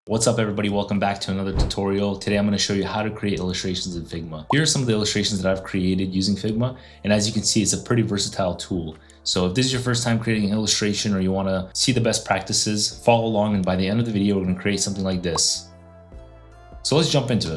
What's up everybody, welcome back to another tutorial. Today I'm going to show you how to create illustrations in Figma. Here are some of the illustrations that I've created using Figma, and as you can see, it's a pretty versatile tool. So if this is your first time creating an illustration or you want to see the best practices, follow along, and by the end of the video we're going to create something like this. So let's jump into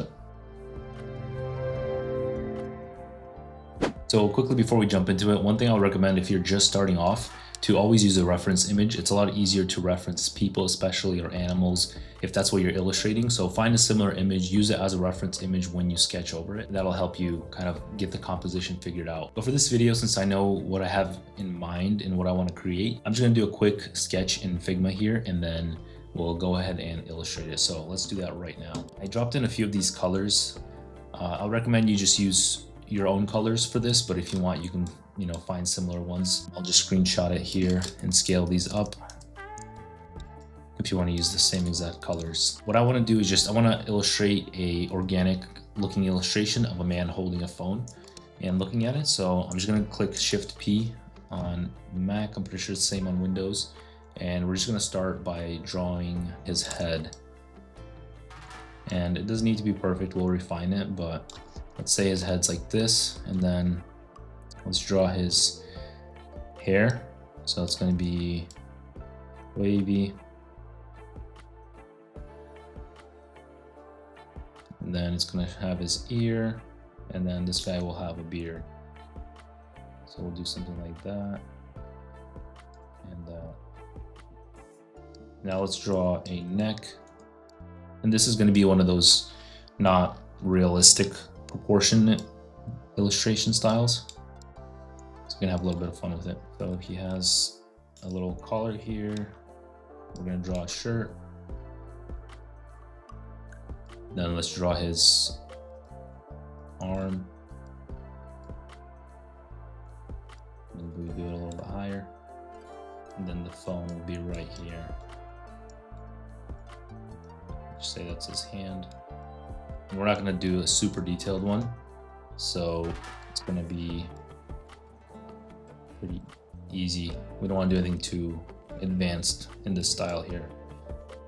it. So quickly before we jump into it, one thing I'll recommend if you're just starting off, to always use a reference image. It's a lot easier to reference people, especially, or animals, if that's what you're illustrating. So find a similar image, use it as a reference image when you sketch over it. That'll help you kind of get the composition figured out. But for this video, since I know what I have in mind and what I want to create, I'm just gonna do a quick sketch in Figma here, and then we'll go ahead and illustrate it. So let's do that right now. I dropped in a few of these colors. I'll recommend you just use your own colors for this, but if you want, you can find similar ones. I'll just screenshot it here and scale these up if you want to use the same exact colors. What I want to do is I want to illustrate a organic looking illustration of a man holding a phone and looking at it. So I'm just going to click Shift P on Mac. I'm pretty sure it's the same on Windows. And we're just going to start by drawing his head. And it doesn't need to be perfect, we'll refine it, but let's say his head's like this, and then let's draw his hair. So it's going to be wavy. And then it's going to have his ear, and then this guy will have a beard. So we'll do something like that. And now let's draw a neck. And this is going to be one of those not realistic proportionate illustration styles. So we're gonna have a little bit of fun with it. So he has a little collar here. We're gonna draw a shirt. Then let's draw his arm. And we'll do it a little bit higher. And then the phone will be right here. Just say that's his hand. And we're not gonna do a super detailed one, so it's gonna be pretty easy. We don't want to do anything too advanced in this style here.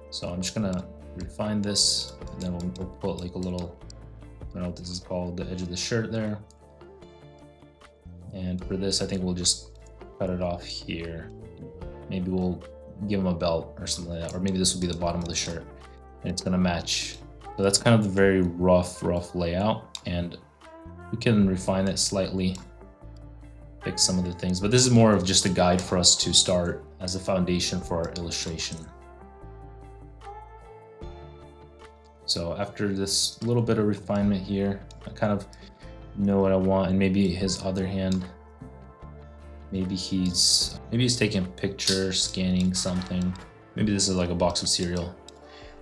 So I'm just gonna refine this, and then we'll put like a little, I don't know what this is called, the edge of the shirt there. And for this, I think we'll just cut it off here. Maybe we'll give him a belt or something like that, or maybe this will be the bottom of the shirt, and it's gonna match. So that's kind of the very rough layout, and we can refine it slightly, fix some of the things, but this is more of just a guide for us to start as a foundation for our illustration. So after this little bit of refinement here, I kind of know what I want, and maybe his other hand, maybe he's taking a picture, scanning something. Maybe this is like a box of cereal.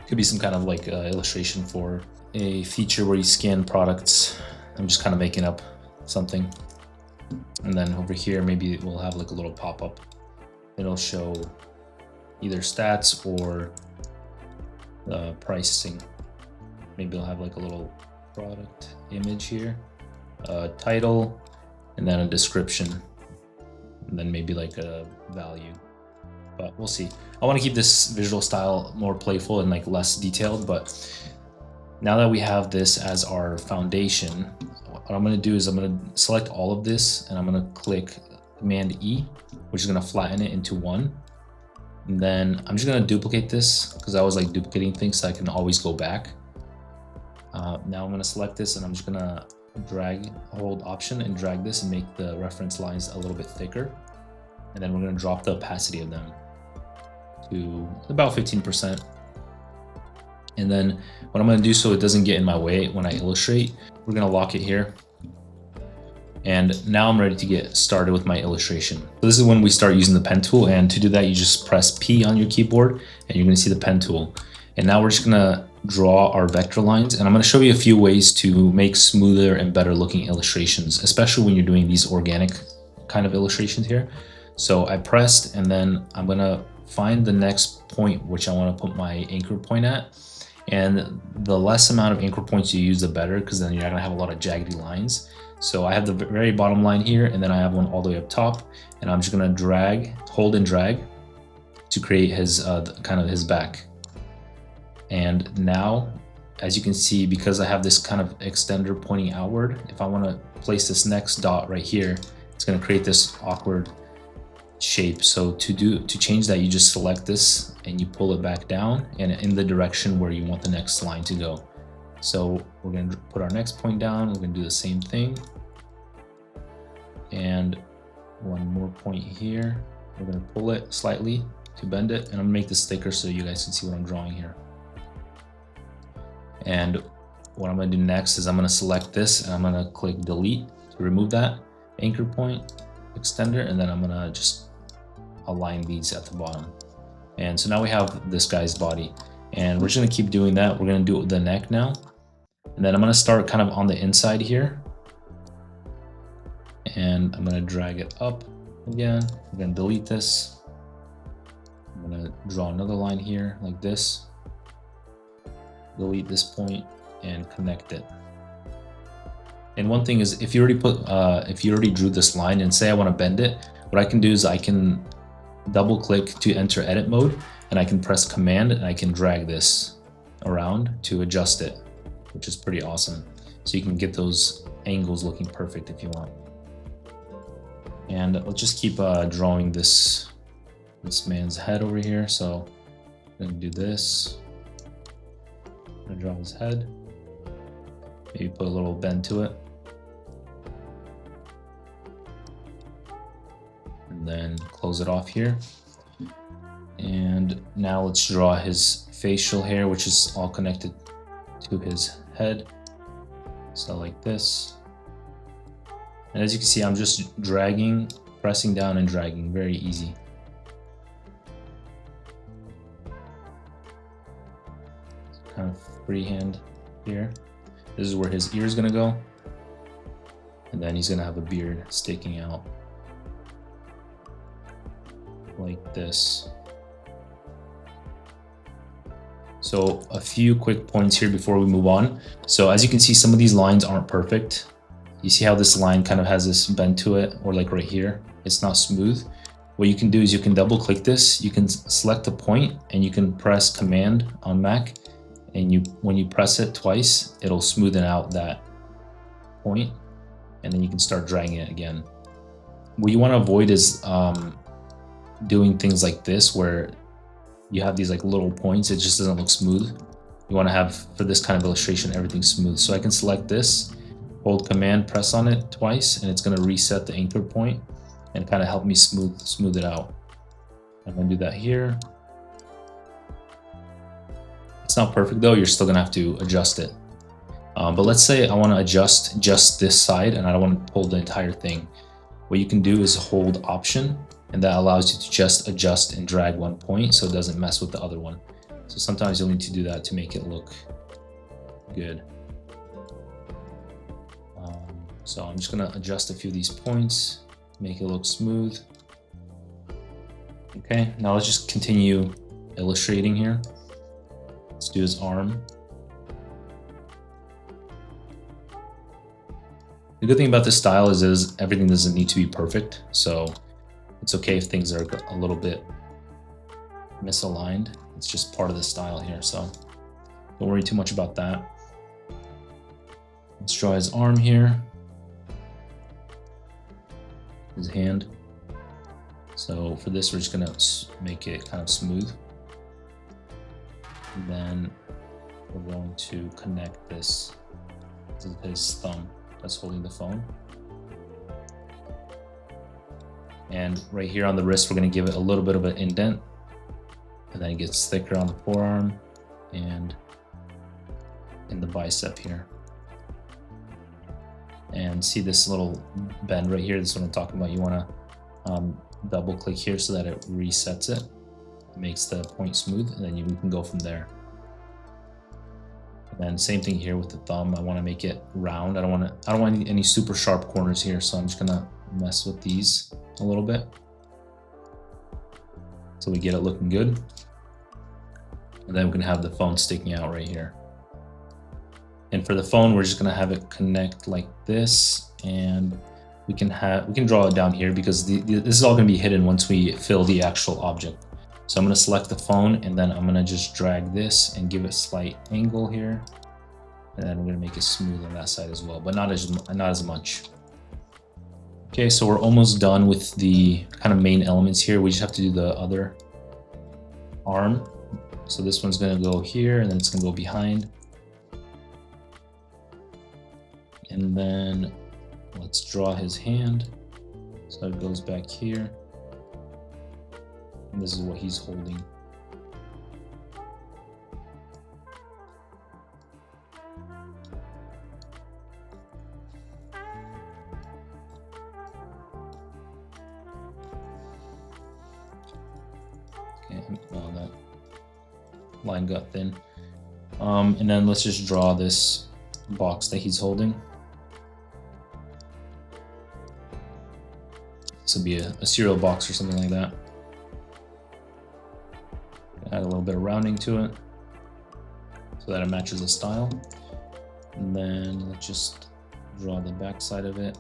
Could be some kind of like illustration for a feature where you scan products. I'm just kind of making up something. And then over here, maybe we'll have like a little pop-up. It'll show either stats or the pricing. Maybe it'll have like a little product image here, a title, and then a description, and then maybe like a value. But we'll see. I want to keep this visual style more playful and like less detailed, but now that we have this as our foundation, what I'm going to do is I'm going to select all of this, and I'm going to click Command E, which is going to flatten it into one. And then I'm just going to duplicate this because I always like duplicating things so I can always go back. Now I'm going to select this, and I'm just going to hold Option and drag this and make the reference lines a little bit thicker. And then we're going to drop the opacity of them to about 15%. And then what I'm going to do, so it doesn't get in my way when I illustrate, we're going to lock it here. And now I'm ready to get started with my illustration. So this is when we start using the pen tool, and to do that you just press P on your keyboard and you're going to see the pen tool. And now we're just going to draw our vector lines, and I'm going to show you a few ways to make smoother and better looking illustrations, especially when you're doing these organic kind of illustrations here. So I pressed, and then I'm going to find the next point which I want to put my anchor point at. And the less amount of anchor points you use, the better, because then you're not gonna have a lot of jaggedy lines. So I have the very bottom line here, and then I have one all the way up top, and I'm just gonna hold and drag to create his kind of his back. And now, as you can see, because I have this kind of extender pointing outward, if I want to place this next dot right here, it's going to create this awkward shape. So to change that, you just select this and you pull it back down and in the direction where you want the next line to go. So we're going to put our next point down. We're going to do the same thing. And one more point here. We're going to pull it slightly to bend it. And I'm going to make this thicker so you guys can see what I'm drawing here. And what I'm going to do next is I'm going to select this and I'm going to click delete to remove that anchor point extender. And then I'm going to just align these at the bottom. And so now we have this guy's body. And we're just going to keep doing that. We're going to do the neck now. And then I'm going to start kind of on the inside here. And I'm going to drag it up again. I'm going to delete this. I'm going to draw another line here like this. Delete this point and connect it. And one thing is, if you already drew this line and say I want to bend it, what I can do is I can double click to enter edit mode and I can press command and I can drag this around to adjust it, which is pretty awesome. So you can get those angles looking perfect if you want. And let's just keep drawing this man's head over here. So I'm gonna do this. I'm gonna draw his head. Maybe put a little bend to it. And then close it off here. And now let's draw his facial hair, which is all connected to his head. So like this. And as you can see, I'm just dragging, pressing down and dragging, very easy. Kind of freehand here. This is where his ear is gonna go. And then he's gonna have a beard sticking out like this. So a few quick points here before we move on. So as you can see, some of these lines aren't perfect. You see how this line kind of has this bend to it, or like right here, it's not smooth. What you can do is you can double click this, you can select a point and you can press command on Mac, and when you press it twice, it'll smoothen out that point, and then you can start dragging it again. What you want to avoid is doing things like this where you have these like little points, it just doesn't look smooth. You want to have, for this kind of illustration, everything smooth. So I can select this, hold command, press on it twice, and it's going to reset the anchor point and kind of help me smooth it out. I'm going to do that here. It's not perfect though, you're still going to have to adjust it. But let's say I want to adjust just this side and I don't want to pull the entire thing. What you can do is hold Option, and that allows you to just adjust and drag one point so it doesn't mess with the other one. So sometimes you'll need to do that to make it look good. So I'm just going to adjust a few of these points, make it look smooth. Okay, now let's just continue illustrating here. Let's do his arm. The good thing about this style is everything doesn't need to be perfect. So it's okay if things are a little bit misaligned. It's just part of the style here. So don't worry too much about that. Let's draw his arm here. His hand. So for this, we're just gonna make it kind of smooth. And then we're going to connect this to his thumb that's holding the phone. And right here on the wrist, we're gonna give it a little bit of an indent, and then it gets thicker on the forearm and in the bicep here. And see this little bend right here, this is what I'm talking about. You wanna double click here so that it resets it. It makes the point smooth, and then we can go from there. And then same thing here with the thumb. I want to make it round. I don't want any super sharp corners here, so I'm just gonna mess with these a little bit so we get it looking good. And then we're gonna have the phone sticking out right here. And for the phone, we're just gonna have it connect like this, and we can draw it down here because this is all gonna be hidden once we fill the actual object. So I'm gonna select the phone and then I'm gonna just drag this and give it a slight angle here. And then we're gonna make it smooth on that side as well, but not as much. Okay, so we're almost done with the kind of main elements here. We just have to do the other arm. So this one's gonna go here and then it's gonna go behind. And then let's draw his hand. So it goes back here. And this is what he's holding. Okay, oh, that line got thin. And then let's just draw this box that he's holding. This will be a cereal box or something like that. Add a little bit of rounding to it so that it matches the style. And then let's just draw the back side of it.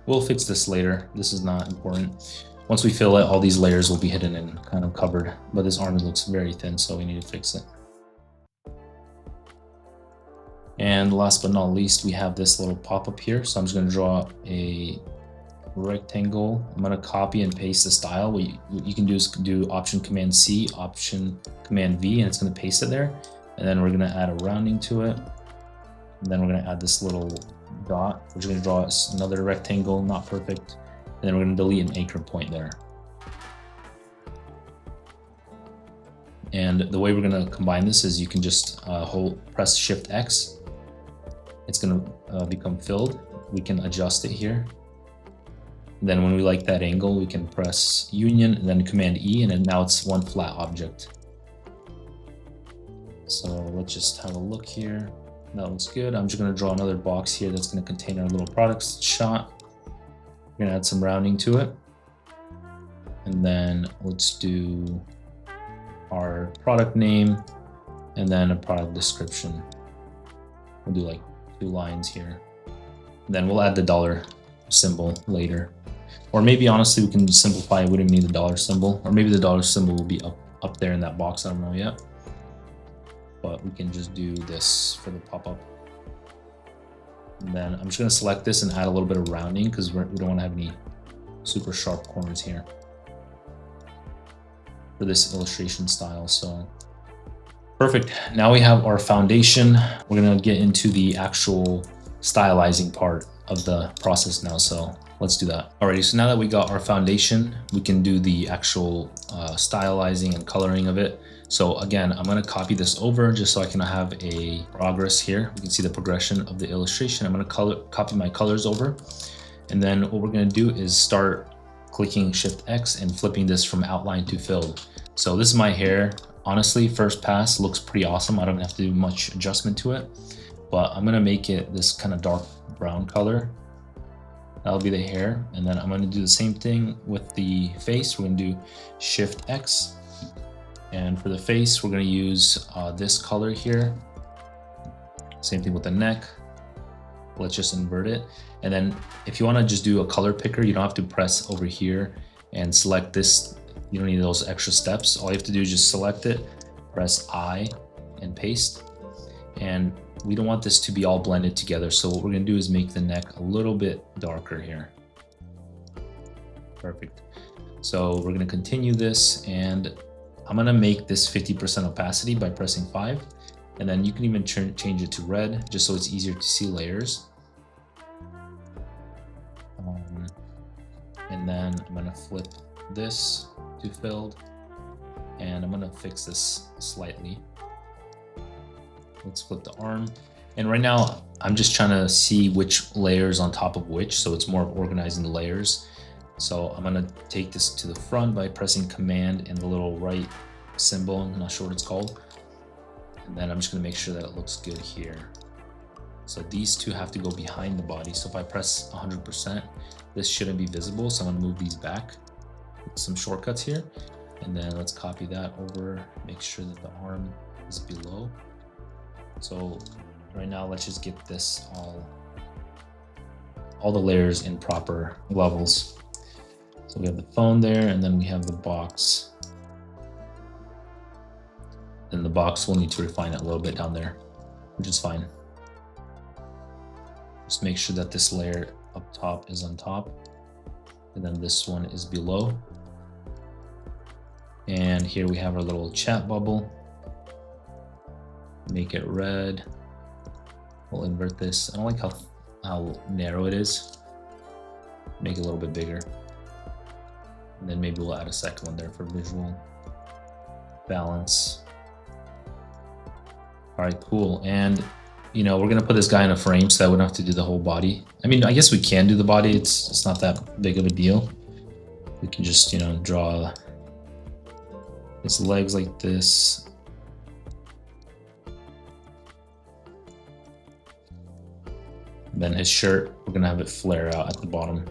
We'll fix this later. This is not important. Once we fill it, all these layers will be hidden and kind of covered, but this arm looks very thin, so we need to fix it. And last but not least, we have this little pop-up here. So I'm just gonna draw a rectangle. I'm gonna copy and paste the style. What you can do is do Option Command C, Option Command V, and it's gonna paste it there. And then we're gonna add a rounding to it. And then we're gonna add this little dot. We're just gonna draw another rectangle, not perfect. And then we're gonna delete an anchor point there. And the way we're gonna combine this is you can just press Shift X. It's gonna become filled. We can adjust it here. And then when we like that angle, we can press Union and then Command E, and then now it's one flat object. So let's just have a look here. That looks good. I'm just gonna draw another box here that's gonna contain our little products shot. We're gonna add some rounding to it. And then let's do our product name and then a product description. We'll do like 2 lines here. And then we'll add the dollar symbol later. Or maybe honestly we can simplify it. We don't need the dollar symbol. Or maybe the dollar symbol will be up there in that box. I don't know yet. But we can just do this for the pop-up. And then I'm just gonna select this and add a little bit of rounding because we don't wanna have any super sharp corners here for this illustration style. So perfect. Now we have our foundation. We're gonna get into the actual stylizing part of the process now. So let's do that. Alrighty, so now that we got our foundation, we can do the actual stylizing and coloring of it. So again, I'm gonna copy this over just so I can have a progress here. We can see the progression of the illustration. I'm gonna copy my colors over. And then what we're gonna do is start clicking Shift X and flipping this from outline to filled. So this is my hair. Honestly, first pass looks pretty awesome. I don't have to do much adjustment to it, but I'm gonna make it this kind of dark brown color. That'll be the hair. And then I'm gonna do the same thing with the face. We're gonna do Shift X. And for the face, we're gonna use this color here. Same thing with the neck. Let's just invert it. And then if you wanna just do a color picker, you don't have to press over here and select this. You don't need those extra steps. All you have to do is just select it, press I and paste. And we don't want this to be all blended together. So what we're gonna do is make the neck a little bit darker here. Perfect. So we're gonna continue this, and I'm gonna make this 50% opacity by pressing 5. And then you can even change it to red just so it's easier to see layers. And then I'm gonna flip this to filled, and I'm gonna fix this slightly. Let's flip the arm. And right now I'm just trying to see which layers on top of which, so it's more of organizing the layers. So I'm gonna take this to the front by pressing Command and the little right symbol. I'm not sure what it's called. And then I'm just gonna make sure that it looks good here. So these two have to go behind the body. So if I press 100%, this shouldn't be visible. So I'm gonna move these back with some shortcuts here. And then let's copy that over, make sure that the arm is below. So right now, let's just get this all the layers in proper levels. So we have the phone there, and then we have the box. Then the box will need to refine it a little bit down there, which is fine. Just make sure that this layer up top is on top, and then this one is below. And here we have our little chat bubble. Make it red. We'll invert this. I don't like how narrow it is. Make it a little bit bigger. And then maybe we'll add a second one there for visual balance. All right, cool. And you know, we're gonna put this guy in a frame so that we don't have to do the whole body. I mean, I guess we can do the body. It's not that big of a deal. We can just, you know, draw his legs like this. And then his shirt, we're gonna have it flare out at the bottom.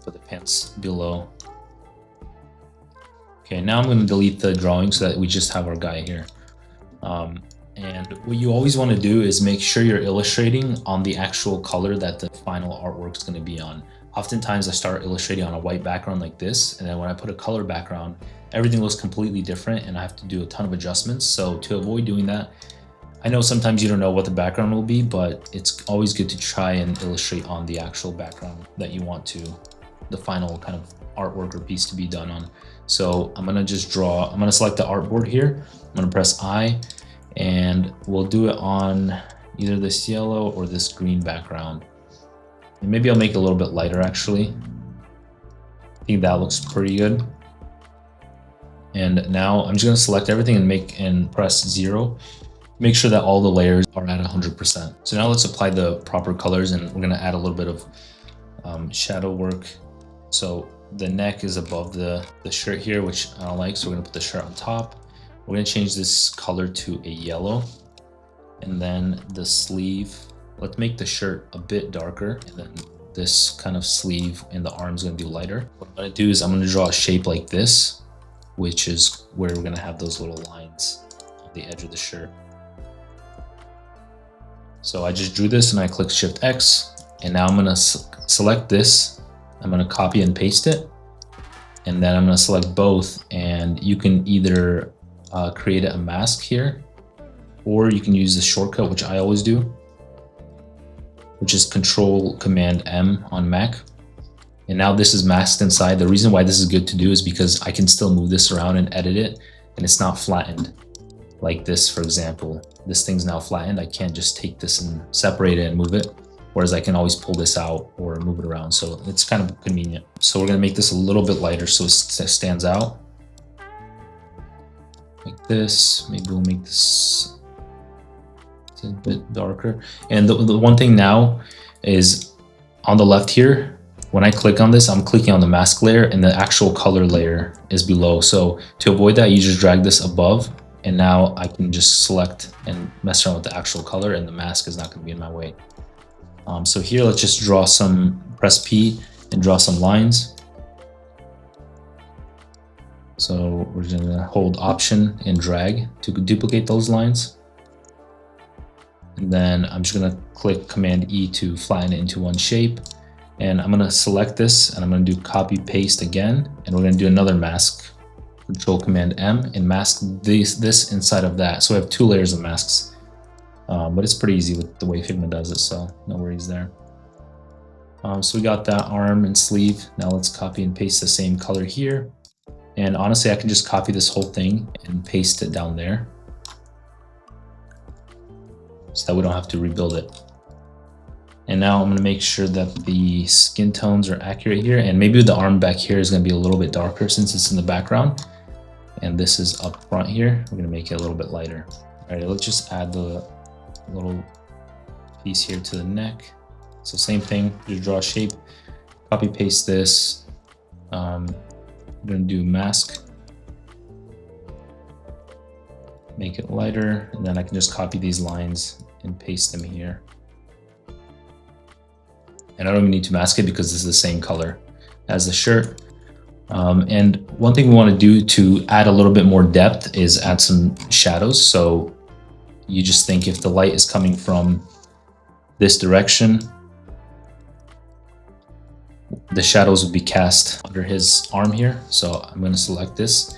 Put the pants below. Okay, now I'm gonna delete the drawing so that we just have our guy here. And what you always wanna do is make sure you're illustrating on the actual color that the final artwork is gonna be on. Oftentimes I start illustrating on a white background like this, and then when I put a color background, everything looks completely different and I have to do a ton of adjustments. So to avoid doing that, I know sometimes you don't know what the background will be, but it's always good to try and illustrate on the actual background that you want the final kind of artwork or piece to be done on. So I'm gonna just draw, I'm gonna select the artboard here. I'm gonna press I, and we'll do it on either this yellow or this green background. And maybe I'll make it a little bit lighter actually. I think that looks pretty good. And now I'm just gonna select everything and press 0. Make sure that all the layers are at 100%. So now let's apply the proper colors, and we're gonna add a little bit of shadow work. So the neck is above the shirt here, which I don't like, so we're gonna put the shirt on top. We're gonna change this color to a yellow. And then the sleeve, let's make the shirt a bit darker, and then this kind of sleeve and the arm's gonna be lighter. What I'm gonna do is I'm gonna draw a shape like this, which is where we're gonna have those little lines on the edge of the shirt. So I just drew this and I click Shift X, and now I'm gonna select this. I'm gonna copy and paste it, and then I'm gonna select both, and you can either create a mask here, or you can use the shortcut, which I always do, which is Control-Command-M on Mac. And now this is masked inside. The reason why this is good to do is because I can still move this around and edit it, and it's not flattened. Like this, for example, this thing's now flattened. I can't just take this and separate it and move it. Whereas I can always pull this out or move it around. So it's kind of convenient. So we're gonna make this a little bit lighter so it stands out. Like this, maybe we'll make this a bit darker. And the one thing now is on the left here, when I click on this, I'm clicking on the mask layer and the actual color layer is below. So to avoid that, you just drag this above, and now I can just select and mess around with the actual color, and the mask is not gonna be in my way. So here, let's just draw press P and draw some lines. So we're gonna hold Option and drag to duplicate those lines. And then I'm just gonna click Command E to flatten it into one shape. And I'm gonna select this, and I'm gonna do copy paste again. And we're gonna do another mask, Control-Command-M, and mask this inside of that. So we have 2 layers of masks. But it's pretty easy with the way Figma does it, so no worries there. So we got that arm and sleeve. Now let's copy and paste the same color here. And honestly, I can just copy this whole thing and paste it down there, so that we don't have to rebuild it. And now I'm gonna make sure that the skin tones are accurate here, and maybe the arm back here is gonna be a little bit darker since it's in the background. And this is up front here. We're gonna make it a little bit lighter. All right, let's just add the little piece here to the neck. So same thing, just draw a shape, copy paste this. I'm gonna do mask. make it lighter, and then I can just copy these lines and paste them here. And I don't even need to mask it because this is the same color as the shirt. And one thing we want to do to add a little bit more depth is add some shadows. So you just think if the light is coming from this direction, the shadows would be cast under his arm here. So I'm going to select this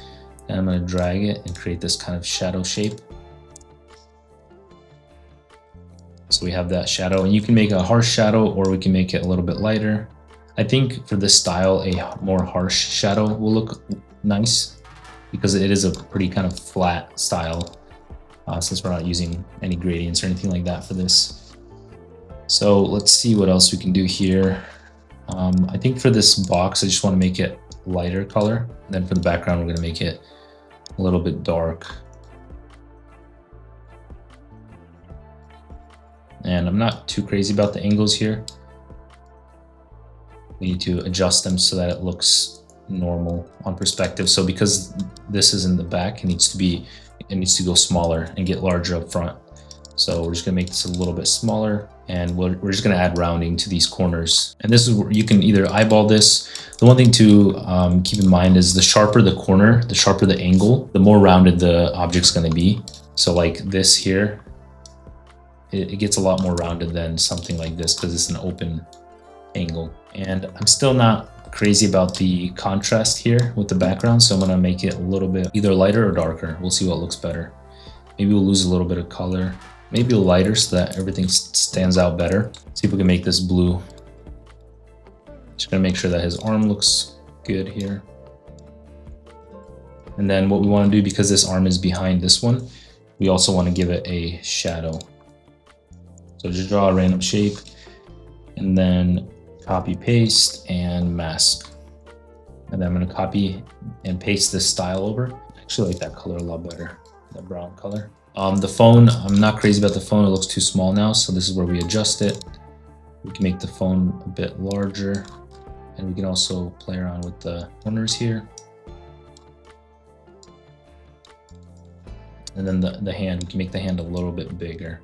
and I'm going to drag it and create this kind of shadow shape. So we have that shadow, and you can make a harsh shadow or we can make it a little bit lighter. I think for this style, a more harsh shadow will look nice because it is a pretty kind of flat style since we're not using any gradients or anything like that for this. So let's see what else we can do here. I think for this box, I just want to make it lighter color. And then for the background, we're going to make it a little bit dark. And I'm not too crazy about the angles here. We need to adjust them so that it looks normal on perspective. So because this is in the back, it needs to go smaller and get larger up front. So we're just gonna make this a little bit smaller, and we're just gonna add rounding to these corners. And this is where you can either eyeball this. The one thing to keep in mind is the sharper the corner, the sharper the angle, the more rounded the object's gonna be. So like this here, it gets a lot more rounded than something like this because it's an open angle. And I'm still not crazy about the contrast here with the background, so I'm gonna make it a little bit either lighter or darker. We'll see what looks better. Maybe we'll lose a little bit of color, maybe lighter so that everything stands out better. See if we can make this blue. Just gonna make sure that his arm looks good here. And then what we want to do, because this arm is behind this one, we also want to give it a shadow. So just draw a random shape and then copy, paste, and mask. And then I'm going to copy and paste this style over. I actually like that color a lot better, the brown color. The phone, I'm not crazy about the phone. It looks too small now. So this is where we adjust it. We can make the phone a bit larger, and we can also play around with the corners here. And then the hand, we can make the hand a little bit bigger.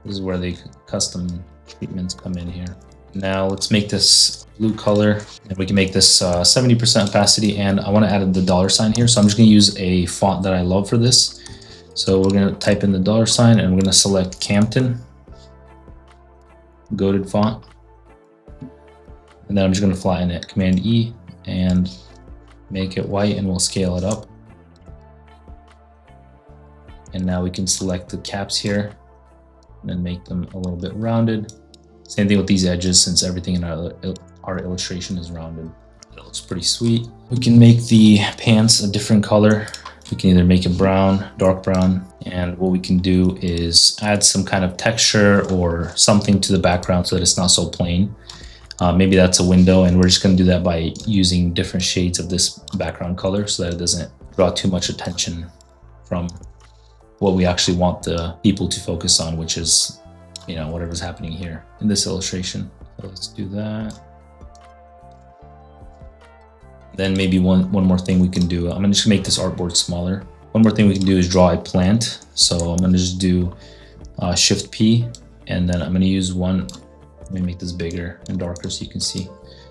This is where the custom treatments come in here. Now let's make this blue color, and we can make this 70% opacity, and I want to add the $sign here. So I'm just going to use a font that I love for this. So we're going to type in the $sign, and we're going to select Campton, goated font. And then I'm just going to flatten it, Command E, and make it white, and we'll scale it up. And now we can select the caps here and then make them a little bit rounded. Same thing with these edges, since everything in our illustration is rounded. It looks pretty sweet. We can make the pants a different color. We can either make it brown, dark brown, and what we can do is add some kind of texture or something to the background so that it's not so plain. Maybe that's a window, and we're just going to do that by using different shades of this background color so that it doesn't draw too much attention from what we actually want the people to focus on, which is, you know, whatever's happening here in this illustration. So let's do that. Then maybe one more thing we can do. I'm just gonna make this artboard smaller. One more thing we can do is draw a plant. So I'm gonna just do Shift P, and then I'm gonna use one. Let me make this bigger and darker so you can see.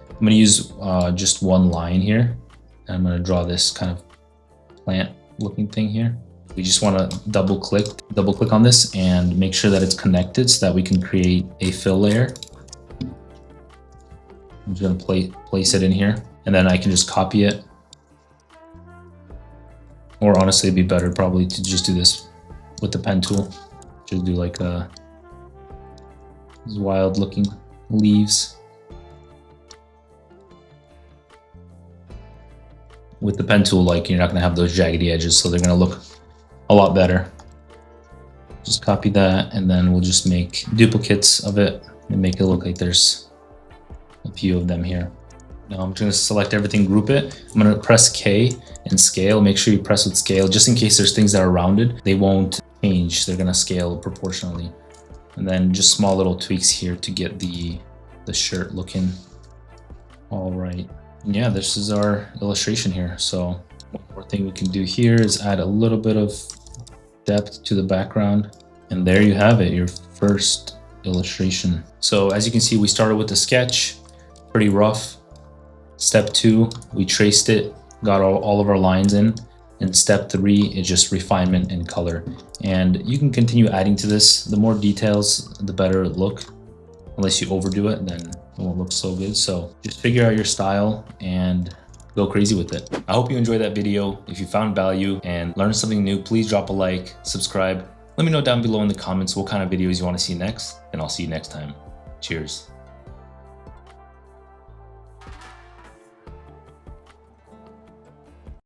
I'm gonna use just one line here, and I'm gonna draw this kind of plant looking thing here. We just want to double click on this and make sure that it's connected so that we can create a fill layer. I'm just going to place it in here, and then I can just copy it. Or honestly, it'd be better probably to just do this with the pen tool. Just do like these wild looking leaves. With the pen tool, like, you're not going to have those jaggedy edges, so they're going to look a lot better. Just copy that, and then we'll just make duplicates of it and make it look like there's a few of them here. Now I'm just going to select everything, group it. I'm going to press K and scale. Make sure you press with scale, just in case there's things that are rounded. They won't change. They're going to scale proportionally. And then just small little tweaks here to get the shirt looking all right. And yeah, this is our illustration here. So one more thing we can do here is add a little bit of depth to the background. And there you have it, your first illustration. So as you can see, we started with the sketch, pretty rough. Step 2, we traced it, got all of our lines in. And step 3 is just refinement and color. And you can continue adding to this. The more details, the better it look. Unless you overdo it, then it won't look so good. So just figure out your style and go crazy with it. I hope you enjoyed that video. If you found value and learned something new, please drop a like, subscribe. Let me know down below in the comments what kind of videos you want to see next, and I'll see you next time. Cheers.